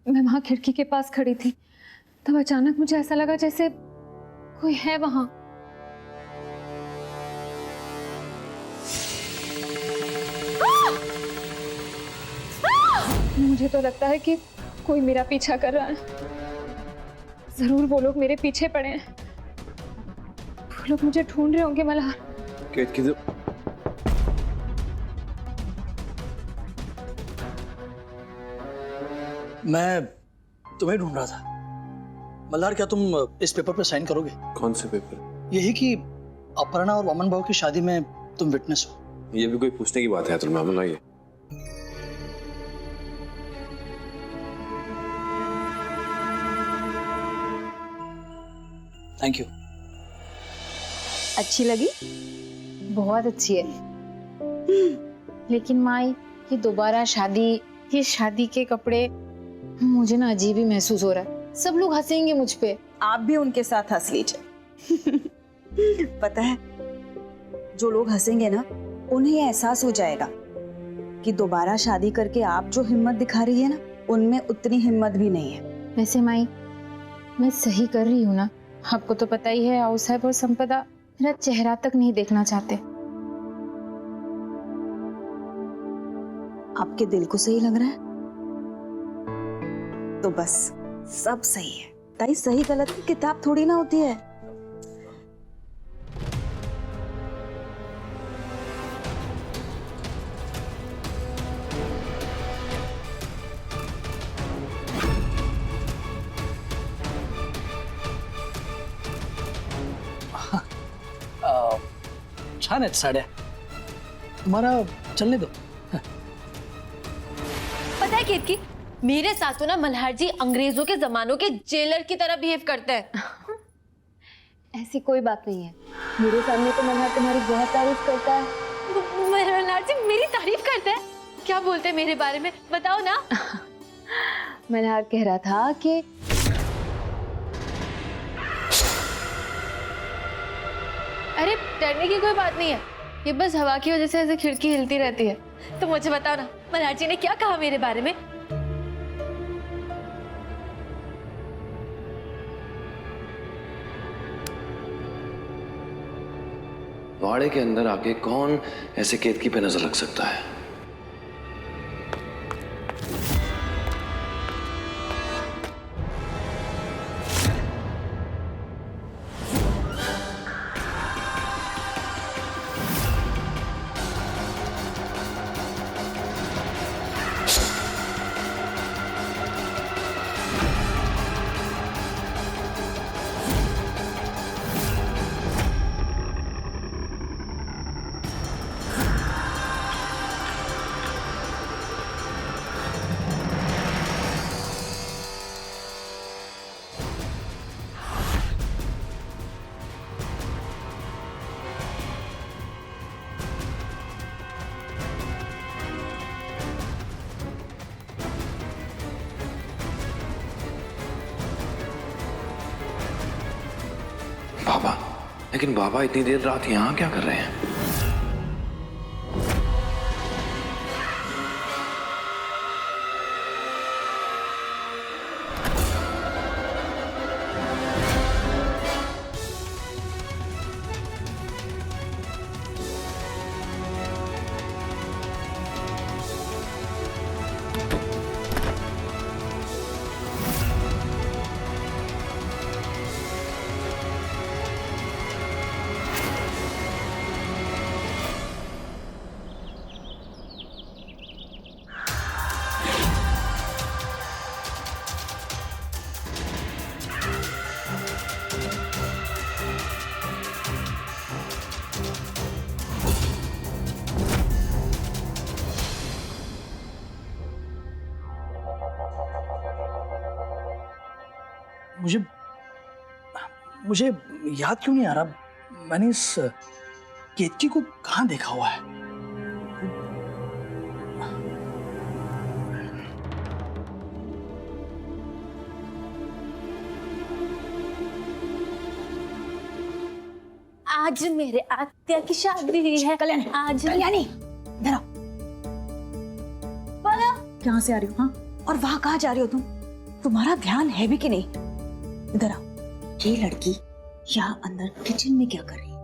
मैं वहां खिड़की के पास खड़ी थी, तब अचानक मुझे ऐसा लगा जैसे कोई है वहां। मुझे तो लगता है कि कोई मेरा पीछा कर रहा है। जरूर वो लोग मेरे पीछे पड़े हैं। वो लोग मुझे ढूंढ रहे होंगे मल्हार। किधर? मैं तुम्हें ढूंढ रहा था। मल्हार, क्या तुम इस पेपर पे साइन करोगे? कौन से पेपर? यही कि अपर्णा और वामन भाव की शादी में तुम विटनेस हो। ये भी कोई पूछने की बात है अतुल मामला? ये थैंक यू। अच्छी लगी? बहुत अच्छी है। लेकिन माई, ये दोबारा शादी, ये शादी के कपड़े, मुझे ना अजीब ही महसूस हो रहा है। सब लोग हंसेंगे मुझ पे। आप भी उनके साथ हंस लीजिए। पता है, जो लोग हंसेंगे ना, उन्हें एहसास हो जाएगा कि दोबारा शादी करके आप जो हिम्मत दिखा रही है ना, उनमें उतनी हिम्मत भी नहीं है। वैसे माई, मैं सही कर रही हूँ ना? आपको तो पता ही है, आओ साहब और संपदा मेरा चेहरा तक नहीं देखना चाहते। आपके दिल को सही लग रहा है तो बस सब सही है। ताई, सही गलत की किताब थोड़ी ना होती है। छान आहेत साड्या, तुम्हारा चलने दो। पता है केतकी, मेरे साथ तो ना मल्हार जी अंग्रेजों के जमानों के जेलर की तरह बिहेव करते हैं। ऐसी कोई बात नहीं है। मेरे सामने तो मल्हार तुम्हारी बहुत तारीफ करता है। मल्हार जी मेरी तारीफ करते हैं? क्या बोलते हैं मेरे बारे में, बताओ ना। मल्हार कह रहा था कि अरे डरने की कोई बात नहीं है, ये बस हवा की वजह से ऐसे खिड़की हिलती रहती है। तो मुझे बताओ ना, मल्हार जी ने क्या कहा मेरे बारे में? वाड़े के अंदर आके कौन ऐसे केतकी पे नजर रख सकता है? बाबा, लेकिन बाबा इतनी देर रात यहाँ क्या कर रहे हैं? मुझे मुझे याद क्यों नहीं आ रहा, मैंने इस केतकी को कहाँ देखा हुआ है? आज मेरे आत्या की शादी है। कल्याणी, आज कल्याणी, इधर आओ। बोलो। कहाँ से आ रही हो? हाँ, और वहां कहाँ जा रही हो तुम? तुम्हारा ध्यान है भी कि नहीं? इधर आओ। ये लड़की यहाँ अंदर किचन में क्या कर रही है?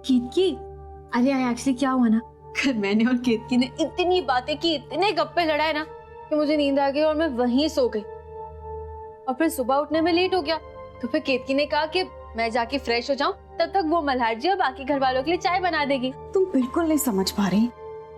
केतकी, अरे एक्चुअली क्या हुआ ना, कल मैंने और केतकी ने इतनी बातें की, इतने गप्पे लड़ाए ना कि मुझे नींद आ गई और मैं वहीं सो गई। और फिर सुबह उठने में लेट हो गया, तो फिर केतकी ने कहा कि मैं जाके फ्रेश हो जाऊं, तब तक वो मल्हार जी और बाकी घर वालों के लिए चाय बना देगी। तुम बिल्कुल नहीं समझ पा रही।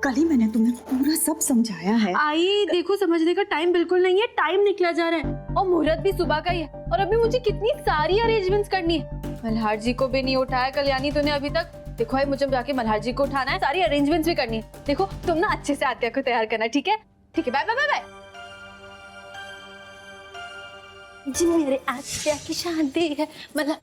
कल ही मैंने तुम्हें पूरा सब समझाया है। आई देखो, समझने का टाइम बिल्कुल नहीं है, टाइम निकला जा रहा है और मुहूर्त भी सुबह का ही है और अभी मुझे कितनी सारी अरेंजमेंट्स करनी है। मल्हार जी को भी नहीं उठाया कल्याणी तूने अभी तक। देखो भाई, मुझे जाके मल्हार जी को उठाना है, सारी अरेंजमेंट्स भी करनी है। देखो तुम ना अच्छे से आत्या को तैयार करना, ठीक है? ठीक है, बाय बाय बाय बाय। जी मेरे आत्या की शादी है, मतलब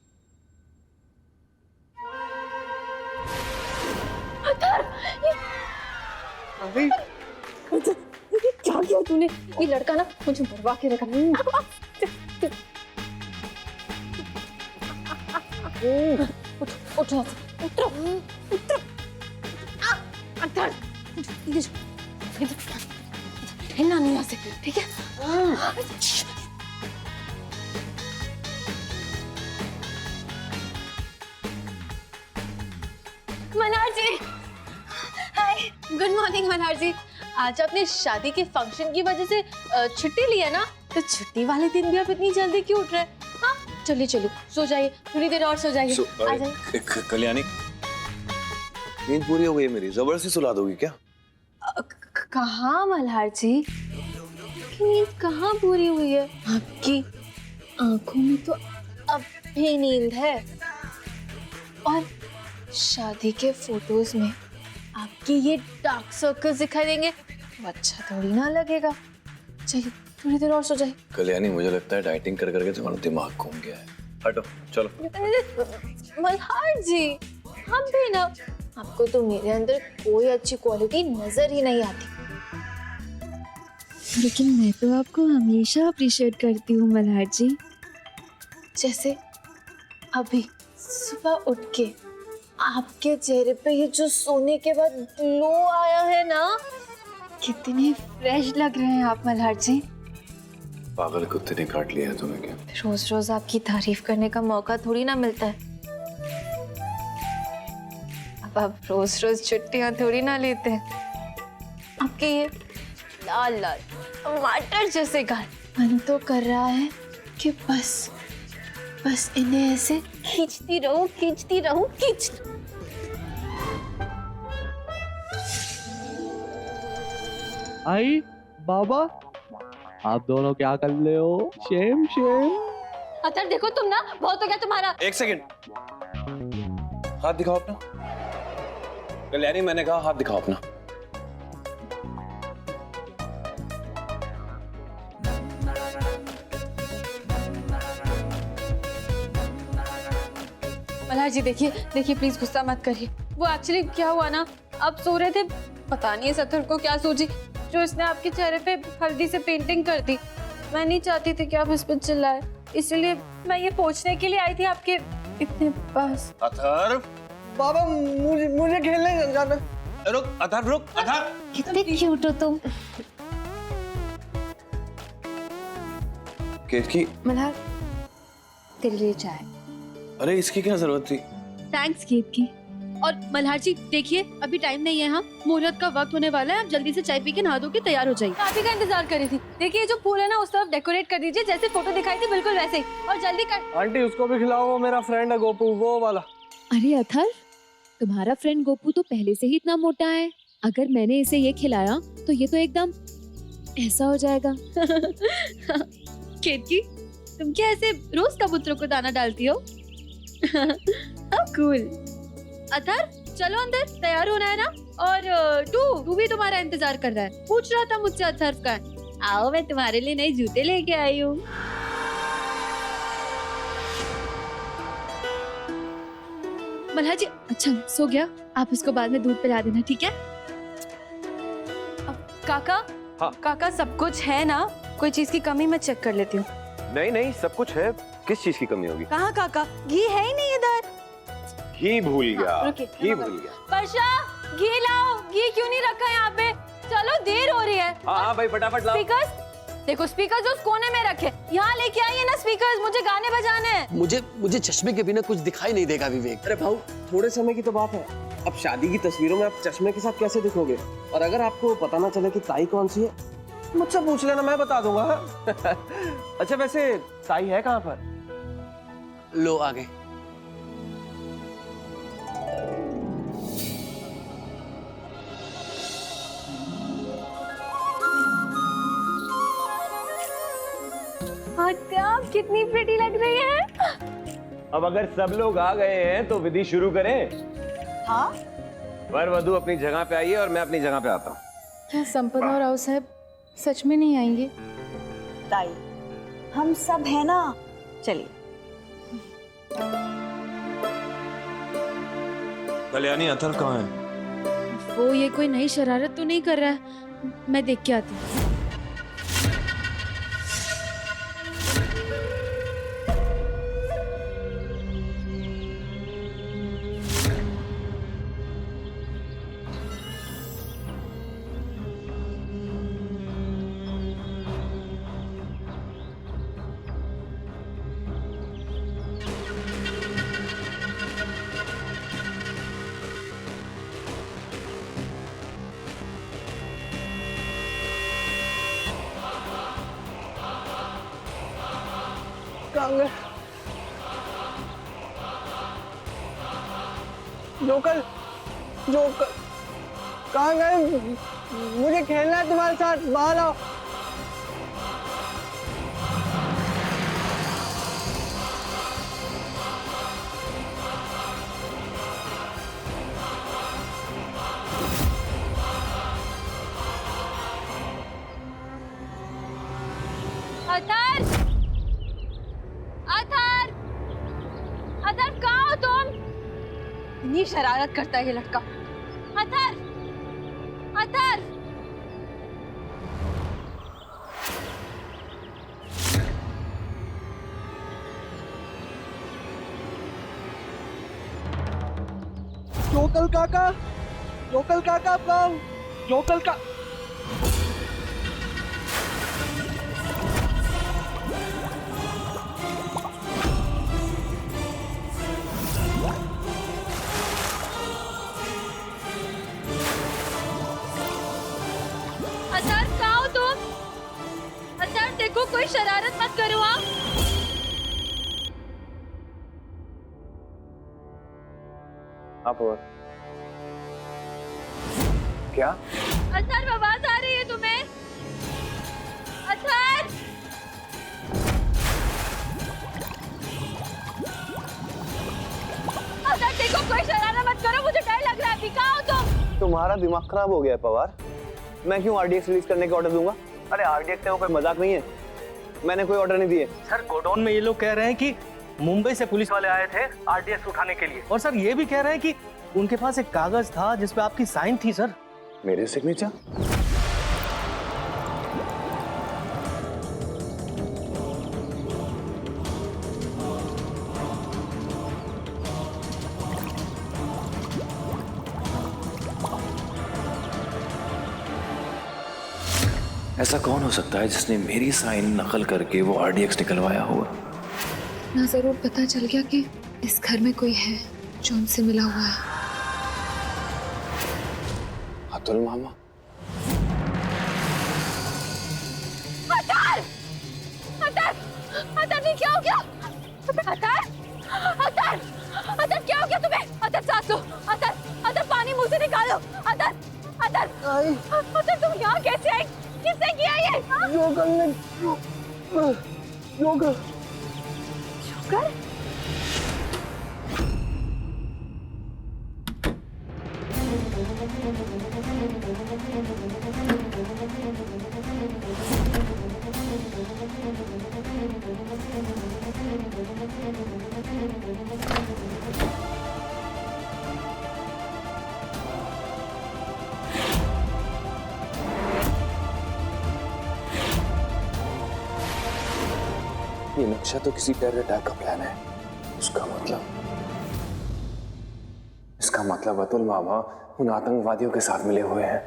क्या किया तूने? ये लड़का ना मुझे मरवा के रखा। उठो उठो उठो। हिलना नहीं यहाँ से, ठीक है? मल्हार जी, हाय, गुड मॉर्निंग मल्हार जी। आज आपने शादी के फंक्शन की वजह से छुट्टी ली है ना, तो छुट्टी वाले दिन भी आप इतनी जल्दी क्यों उठ रहे हैं? हाँ चलिए चलिए, सो जाइए, थोड़ी देर और सो जाइए। आ जाइए। कल्याणी, नींद पूरी हो गई मेरी, जबरदस्ती सुला दोगी क्या? कहाँ मल्हार जी, नींद कहाँ पूरी हुई है? आपकी आंखों में तो अब भी नींद है और शादी के फोटोज में आपके ये डार्क सर्कल्स दिखाई देंगे, तो अच्छा थोड़ी ना लगेगा। चलिए थोड़ी देर और सो जाइए। कल्याणी, मुझे लगता है डाइटिंग कर करके तुम्हारा दिमाग घूम गया है। हटो चलो। मल्हार जी, हम भी ना, आपको तो मेरे अंदर कोई अच्छी क्वालिटी नजर ही नहीं आती। लेकिन मैं तो आपको हमेशा अप्रिशिएट करती हूँ मल्हार जी। जैसे अभी सुबह उठ के आपके चेहरे पे ये जो सोने के बाद ग्लो आया है ना, कितने फ्रेश लग रहे हैं आप मल्हार जी। पागल कुत्ते ने काट लिया है तुम्हें क्या? रोज रोज आपकी तारीफ करने का मौका थोड़ी ना मिलता है। अब आप रोज रोज छुट्टियां थोड़ी ना लेते हैं। आपके ये लाल लाल टमाटर जैसे गाल, मन तो कर रहा है कि बस इन्हें ऐसे खींचती रहूं, खींचती रहूं, आई बाबा, आप दोनों क्या कर रहे हो? Shem Shem. अतर देखो तुम ना, बहुत हो गया तुम्हारा। एक सेकंड, हाथ दिखाओ अपना। कल्याणी, मैंने कहा हाथ दिखाओ अपना। मल्हार जी देखिए देखिए, प्लीज गुस्सा मत करिए। वो एक्चुअली क्या हुआ ना, अब सो रहे थे, पता नहीं है सत्तर को क्या सूझी, जो इसने आपके चेहरे पे हल्दी से पेंटिंग कर दी। मैं नहीं चाहती थी कि आप इस पर चिल्लाए, इसलिए मैं ये पूछने के लिए आई थी आपके इतने पास। अथर्व, बाबा मुझे खेलने जाना। रुक अथर्व, रुक अथर्व। कितने क्यूट हो तुम। केतकी, मल्हार, तेरे लिए चाय। अरे इसकी क्या जरूरत थी? थैंक्स केतकी। और मल्हार जी देखिए, अभी टाइम नहीं है, हाँ मुहूर्त का वक्त होने वाला है, आप जल्दी से चाय पी के नहा धो के तैयार हो जाइए। आप ही का इंतजार कर रही थी। देखिए ये जो फूल है ना, उस तरफ डेकोरेट कर दीजिए, जैसे फोटो दिखाई थी बिल्कुल वैसे ही, और जल्दी कर। आंटी उसको भी खिलाओ, वो मेरा फ्रेंड है गोपू, वो वाला। अरे अथर्व, तुम्हारा फ्रेंड गोपू तो पहले से ही इतना मोटा है, अगर मैंने इसे ये खिलाया तो ये तो एकदम ऐसा हो जाएगा। केतकी, तुम क्या ऐसे रोज कबूतरों को दाना डालती हो? कूल। अथर चलो अंदर, तैयार होना है ना, और टू भी तुम्हारा इंतजार कर रहा है, पूछ रहा था मुझसे अथर्व का। आओ, मैं तुम्हारे लिए नए जूते लेके आई हूँ। मल्हार जी, अच्छा सो गया, आप इसको बाद में दूध पिला देना, ठीक है? काका, हाँ। काका सब कुछ है ना? कोई चीज की कमी मैं चेक कर लेती हूँ। नहीं नहीं, सब कुछ है, किस चीज की कमी होगी? कहाँ काका, घी है ही नहीं इधर। घी भूल गया, रुकिए, घी भूल गया। वर्षा, घी लाओ, घी क्यों नहीं रखा यहाँ पे? चलो देर हो रही है। हाँ हाँ भाई, फटाफट लाओ। देखो स्पीकर उस कोने में रखे, यहाँ लेके आइए ना स्पीकर्स, मुझे गाने बजाने हैं। मुझे चश्मे के बिना कुछ दिखाई नहीं देगा विवेक। अरे भाऊ, थोड़े समय की तो बात है। अब शादी की तस्वीरों में आप चश्मे के साथ कैसे दिखोगे? और अगर आपको पता ना चले कि ताई कौन सी है, मुझसे पूछ लेना, मैं बता दूंगा। अच्छा वैसे ताई है कहाँ पर? लो आ गए। आप कितनी प्रिटी लग रही है। अब अगर सब लोग आ गए हैं तो विधि शुरू करें। हाँ, वर वधू अपनी जगह पे आइए और मैं अपनी जगह पे आता हूँ। क्या संपदा और राव साहब सच में नहीं आएंगे? ताई हम सब है ना, चलिए। कल्याणी अथर कहाँ है? वो ये कोई नई शरारत तो नहीं कर रहा है? मैं देख के आती हूँ। जोकर, जोकर कहाँ गए? मुझे खेलना है तुम्हारे साथ, बाहर आओ। अतर, अतर, अतर कहाँ हो तुम? इतनी शरारत करता है ये लड़का। अतर, अतर। जोकल काका, जोकल काका, कौन? जोकल का अतर कहाँ हो तुम? अतर देखो कोई शरारत मत करो आप। आप और क्या? अतर आवाज आ रही है तुम्हें? अतर, अतर देखो कोई शरारत मत करो, मुझे डर लग रहा है। अभी कहाँ हो तुम? तुम्हारा दिमाग खराब हो गया है पवार। मैं क्यों आरडीएक्स रिलीज करने का ऑर्डर दूंगा? अरे आरडीएक्स है, कोई मजाक नहीं है। मैंने कोई ऑर्डर नहीं दिए। सर, गोडाउन में ये लोग कह रहे हैं कि मुंबई से पुलिस वाले आए थे आरडीएक्स उठाने के लिए, और सर ये भी कह रहे हैं कि उनके पास एक कागज था जिसपे आपकी साइन थी सर। मेरे सिग्नेचर? ऐसा कौन हो सकता है जिसने मेरी साइन नकल करके वो आरडीएक्स निकलवाया होगा? ना जरूर पता चल गया कि इस घर में कोई है जो उनसे मिला हुआ है। अतुल मामा। अतर, अतर, अतर नहीं, क्या हो गया? अतर, अतर, अतर क्या हो गया तुम्हें? अतर सांस लो, अतर, अतर पानी मुंह से निकालो। अतर, अतर, अतर तुम यहाँ कैसे आई? किसने किया ये? जोकर ने, जोकर, जोकर? ये नक्शा तो किसी टेरर अटैक का प्लान है। इसका मतलब अतुल मामा उन आतंकवादियों के साथ मिले हुए हैं।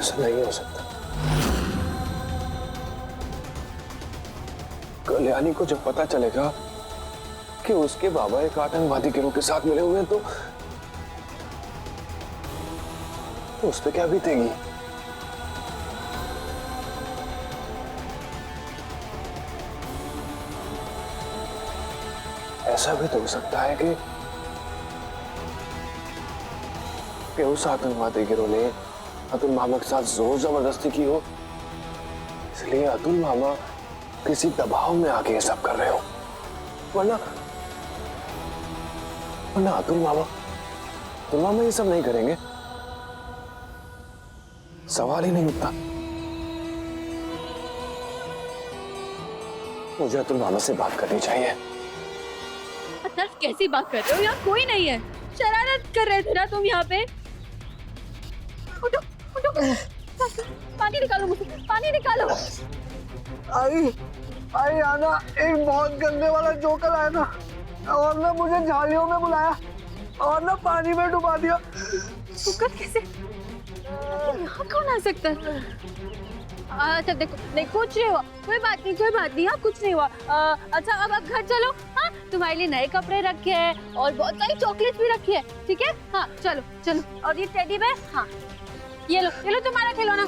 ऐसा नहीं हो सकता। कल्याणी को जब पता चलेगा कि उसके बाबा एक आतंकवादी गिरोह के साथ मिले हुए हैं तो उस पर क्या बीतेगी? ऐसा भी तो हो सकता है कि उस आतंकवादी गिरोह ने अतुल मामा के साथ जोर जबरदस्ती की हो, इसलिए अतुल मामा किसी दबाव में आके ये सब कर रहे हो। वरना अतुल मामा ये सब नहीं करेंगे, सवाल ही नहीं उठता। मुझे अतुल मामा से बात करनी चाहिए। अतर्फ कैसी बात कर रहे हो? यहाँ कोई नहीं है। शरारत कर रहे थे ना तुम यहाँ पे? उठो उठो, पानी निकालो मुझे, पानी निकालो। आई आना एक बहुत गंदे वाला जोकर आया था और ना मुझे झालियों में बुलाया और ना पानी में डुबा दिया। जोकर कैसे? यहाँ कौन आ सकता है? अच्छा देखो, नहीं कुछ नहीं हुआ, कोई बात नहीं, हाँ कुछ नहीं हुआ। अच्छा अब आप घर चलो। हाँ तुम्हारे लिए नए कपड़े रखे हैं और बहुत सारी चॉकलेट भी रखी है, ठीक है? हाँ चलो चलो। और ये टेडी बेयर, हाँ ये लो तुम्हारा खिलौना।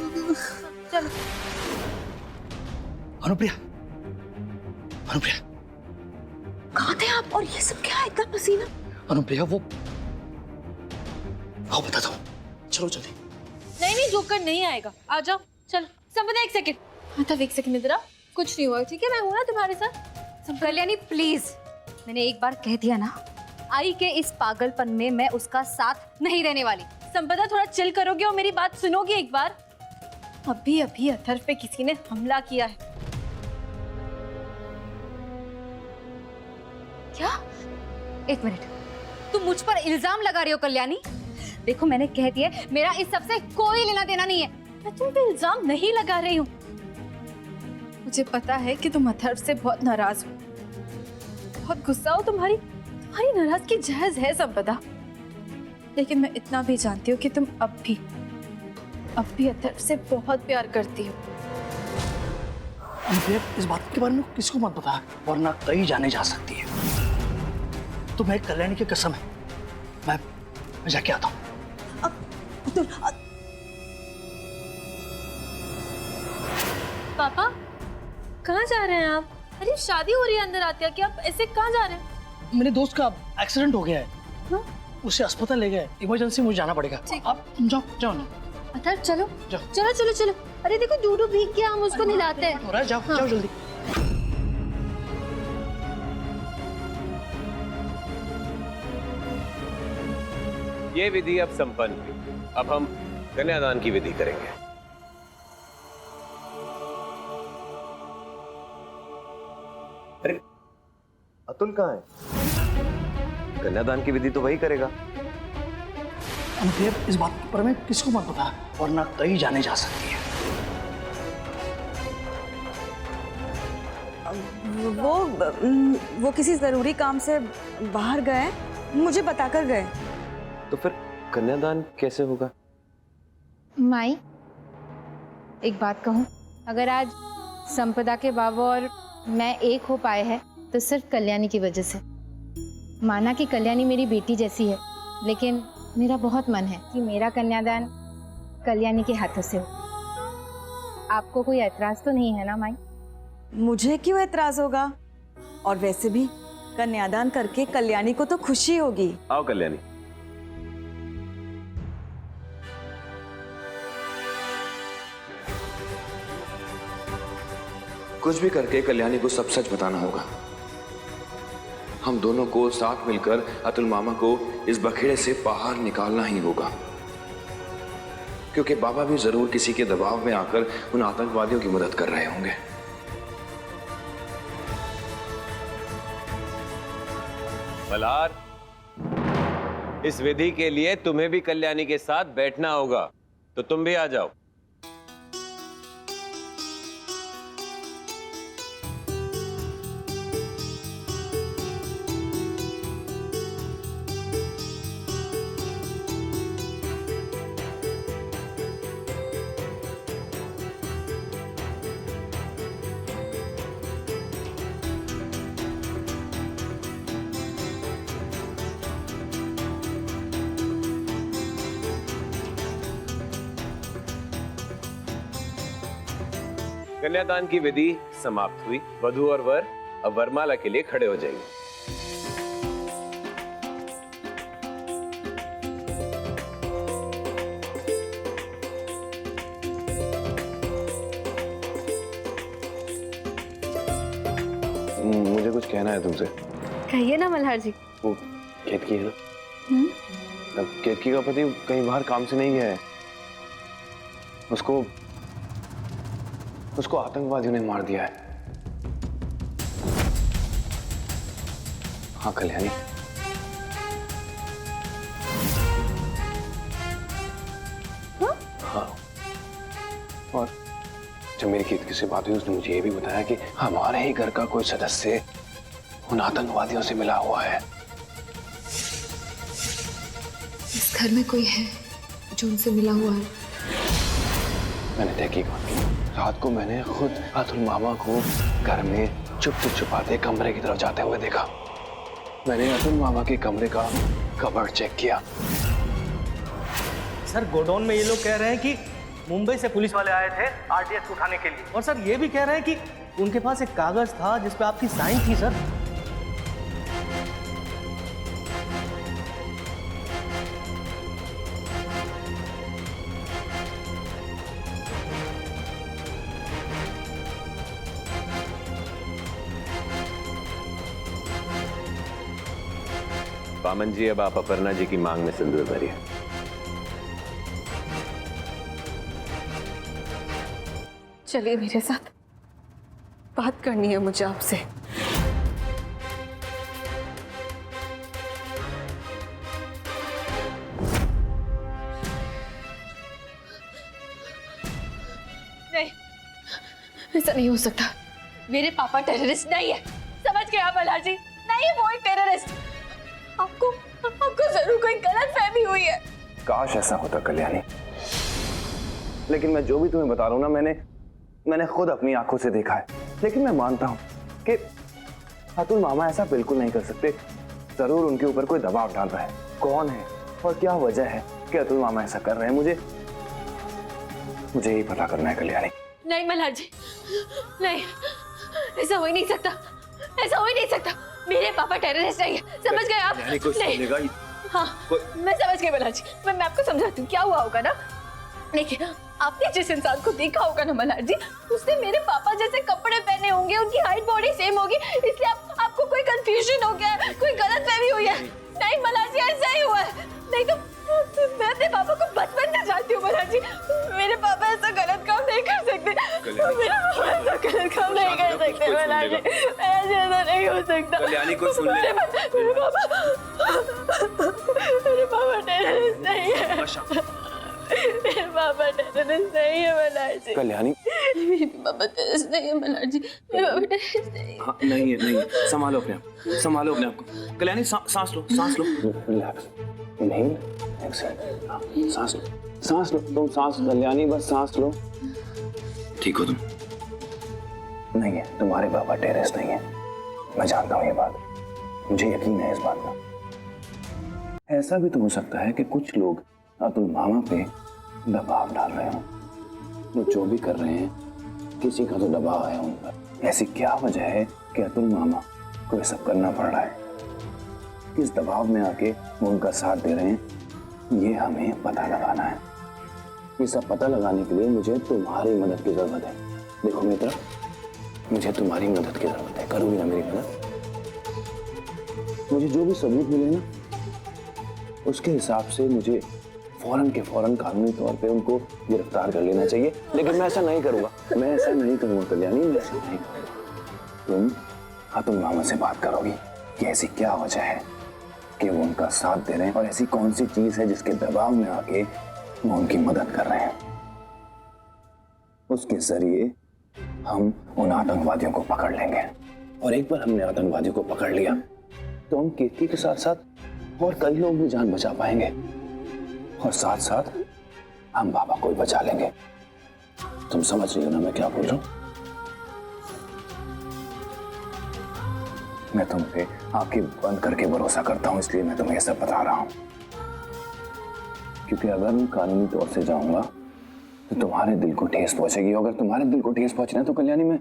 चलो। अनुप्रिया, कहाँ थे आप और ये सब क्या है? इतना पसीना। अनुप्रिया वो आओ बताता हूँ, चलो जल्दी। नहीं जोकर नहीं आएगा, आ जाओ चलो। संपदा एक सेकंड, मतलब एक सेकंड इधर आओ। कुछ नहीं हुआ, ठीक है? मैं हूं ना तुम्हारे साथ। कल्याणी प्लीज, मैंने एक बार कह दिया ना, आई के इस पागलपन में मैं उसका साथ नहीं रहने वाली। संपदा थोड़ा चिल करोगे और मेरी बात सुनोगे एक बार? अभी अथर्व पे किसी ने हमला किया है। क्या? एक मिनट, तुम मुझ पर इल्जाम लगा रही हो कल्याणी? देखो मैंने कह दिया, मेरा इस सब से कोई लेना देना नहीं है। मैं तुम पे इल्जाम नहीं लगा रही हूँ। मुझे पता है कि तुम अथर्व से बहुत नाराज हो, बहुत गुस्सा हो। तुम्हारी नाराजगी जायज है संपदा, लेकिन मैं इतना भी जानती हूँ कि तुम अब भी अथर्व से बहुत प्यार करती हो। अनुप्रिया इस बात के बारे में किसको मत बता, वरना कहीं जाने जा सकती है। तुम्हें कल्याणी की कसम है, मैं जाके आता हूँ। पापा कहाँ जा रहे हैं आप? अरे शादी हो रही है, अंदर आते हैं क्या? आप ऐसे कहाँ जा रहे हैं? मेरे दोस्त का एक्सीडेंट हो गया है। हाँ? उसे अस्पताल ले गए, इमरजेंसी मुझे जाना पड़ेगा। आप जाओ ना। अथर्व चलो जाओ। चलो। अरे देखो डूडू भीग गया, हम उसको नहलाते हैं। हो रहा है, जाओ जल्दी। ये विधि अब संपन्न हुई। अब हम कन्यादान की विधि करेंगे। अरे अतुल कहाँ है? कन्यादान की विधि तो वही करेगा। अनुप्रिया इस बात के बारे में किसको मत बता, वरना कहीं जाने जा सकती है। वो किसी जरूरी काम से बाहर गए, मुझे बताकर गए। तो फिर कन्यादान कैसे होगा? माई एक बात कहूँ, अगर आज संपदा के बाबा और मैं एक हो पाए हैं तो सिर्फ कल्याणी की वजह से। माना कि कल्याणी मेरी बेटी जैसी है, लेकिन मेरा बहुत मन है कि मेरा कन्यादान कल्याणी के हाथों से हो। आपको कोई ऐतराज तो नहीं है ना माई? मुझे क्यों ऐतराज होगा? और वैसे भी कन्यादान करके कल्याणी को तो खुशी होगी। आओ कल्याणी। कुछ भी करके कल्याणी को सब सच बताना होगा। हम दोनों को साथ मिलकर अतुल मामा को इस बखेड़े से बाहर निकालना ही होगा, क्योंकि बाबा भी जरूर किसी के दबाव में आकर उन आतंकवादियों की मदद कर रहे होंगे। मल्हार, इस विधि के लिए तुम्हें भी कल्याणी के साथ बैठना होगा, तो तुम भी आ जाओ। कन्यादान की विधि समाप्त हुई। वधू और वर अब वरमाला के लिए खड़े हो जाएंगे। मुझे कुछ कहना है तुमसे। कहिए ना मल्हार जी। वो केतकी है ना, अब केतकी का पति कहीं बाहर काम से नहीं गया है। उसको आतंकवादियों ने मार दिया है। हाँ कल्याणी, हाँ। और जब मेरी केतकी से बात हुई उसने मुझे ये भी बताया कि हमारे ही घर का कोई सदस्य उन आतंकवादियों से मिला हुआ है। इस घर में कोई है जो उनसे मिला हुआ है। मैंने तहकीकात की। रात को मैंने खुद अतुल मामा को घर में छुपाते कमरे की तरफ जाते हुए देखा। मैंने अतुल मामा के कमरे का कबर्ड चेक किया। सर गोडाउन में ये लोग कह रहे हैं कि मुंबई से पुलिस वाले आए थे आरडीएक्स उठाने के लिए, और सर ये भी कह रहे हैं कि उनके पास एक कागज था जिस पे आपकी साइन थी सर। वामन जी, अब आप अपर्णा जी की मांग में सिंदूर भरिए। चलिए मेरे साथ, बात करनी है मुझे आपसे। नहीं, ऐसा नहीं हो सकता। मेरे पापा टेररिस्ट नहीं है, समझ गए आप मल्हार जी? नहीं, वो एक टेररिस्ट। आपको जरूर कोई गलतफहमी हुई है। काश ऐसा होता कल्याणी, लेकिन मैं जो भी तुम्हें बता रहा हूं ना, मैंने खुद अपनी आंखों से देखा है। लेकिन मैं मानता हूं कि अतुल मामा ऐसा बिल्कुल नहीं कर सकते। जरूर उनके ऊपर कोई दबाव डाल रहा है। कौन है और क्या वजह है कि अतुल मामा ऐसा कर रहे हैं, मुझे यही पता करना है कल्याणी। नहीं मल्हार जी, नहीं, ऐसा हो ही नहीं सकता, ऐसा हो ही नहीं सकता। मेरे पापा टेररिस्ट नहीं है, समझ गए आप? नहीं, हाँ, मैं समझ गई मल्हार जी। मैं आपको समझाती हूँ क्या हुआ होगा ना। देखिए, आपने जिस इंसान को देखा होगा ना मल्हार जी, उसने मेरे पापा जैसे कपड़े पहने होंगे, उनकी हाइट बॉडी सेम होगी, इसलिए आपको कोई कंफ्यूजन हो गया है, कोई गलतफहमी हुई है। नहीं मल्हार जी, ऐसा ही हुआ है। नहीं तो मैं अपने पापा को बचपन से जानती हूँ मल्हार जी। मेरे पापा ऐसा गलत काम नहीं कर सकते। मेरे पापा ऐसा गलत काम नहीं कर सकते मल्हार जी। ऐसा नहीं हो सकता। कल्याणी को सुन ले। मेरे पापा टेररिस्ट नहीं है। मेरे पापा टेररिस्ट नहीं है मल्हार जी। कल्याणी, मेरे पापा टेररिस्ट नहीं है मल्हार जी। मेरे पापा टेररिस्ट नहीं है। हाँ, नहीं, संभालो अपने आप को। कल्याणी, सांस लो। रिलैक्स। नहीं, सांस लो, तुम सांस, कल्याणी बस सांस लो। ठीक हो तुम? नहीं है, तुम्हारे पापा टेररिस्ट नहीं है। मैं जानता हूँ ये बात, मुझे यकीन है इस बात का। ऐसा भी तो हो सकता है कि कुछ लोग अतुल मामा पे दबाव डाल रहे हो। वो जो भी कर रहे हैं, किसी का तो दबाव है उन पर। ऐसी क्या वजह है कि अतुल मामा को ये सब करना पड़ रहा है? किस दबाव में आके वो उनका साथ दे रहे हैं, ये हमें पता लगाना है। ये सब पता लगाने के लिए मुझे तुम्हारी मदद की जरूरत है। देखो मित्र, मुझे तुम्हारी मदद की जरूरत है। करोगी ना मेरी मदद? मुझे जो भी सबूत मिले ना, उसके हिसाब से मुझे फौरन के फौरन कानूनी तौर पे उनको गिरफ्तार कर लेना चाहिए। लेकिन मैं ऐसा नहीं करूंगा, कल्याणी, मैं ऐसा नहीं करूंगा। तुम अतुल मामा से बात करोगी कि ऐसी क्या वजह है कि वो उनका साथ दे रहे हैं, और ऐसी कौन सी चीज है जिसके दबाव में आके वो उनकी मदद कर रहे हैं। उसके जरिए हम उन आतंकवादियों को पकड़ लेंगे, और एक बार हमने आतंकवादियों को पकड़ लिया तो हम केतकी के साथ साथ और कई लोग भी जान बचा पाएंगे, और साथ साथ हम बाबा को भी बचा लेंगे। तुम समझ रही हो ना मैं क्या बोल रहा हूं? मैं तुम पे आंखें बंद करके भरोसा करता हूं, इसलिए मैं तुम्हें ये सब बता रहा हूं। क्योंकि अगर मैं कानूनी तौर से जाऊंगा तो मुझे गिरफ्तार कर लिया जाएगा, और गिरफ्तार करने के बाद मुझे तुम्हारी मदद की जरूरत है। तो तुम्हारे दिल को ठेस पहुंचेगी। अगर तुम्हारे दिल को ठेस पहुंचना है तो कल्याणी में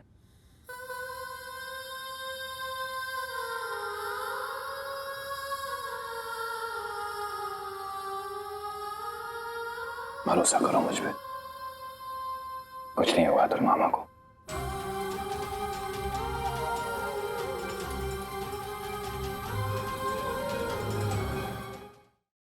भरोसा करो मुझ पे, कुछ नहीं होगा तुम मामा को।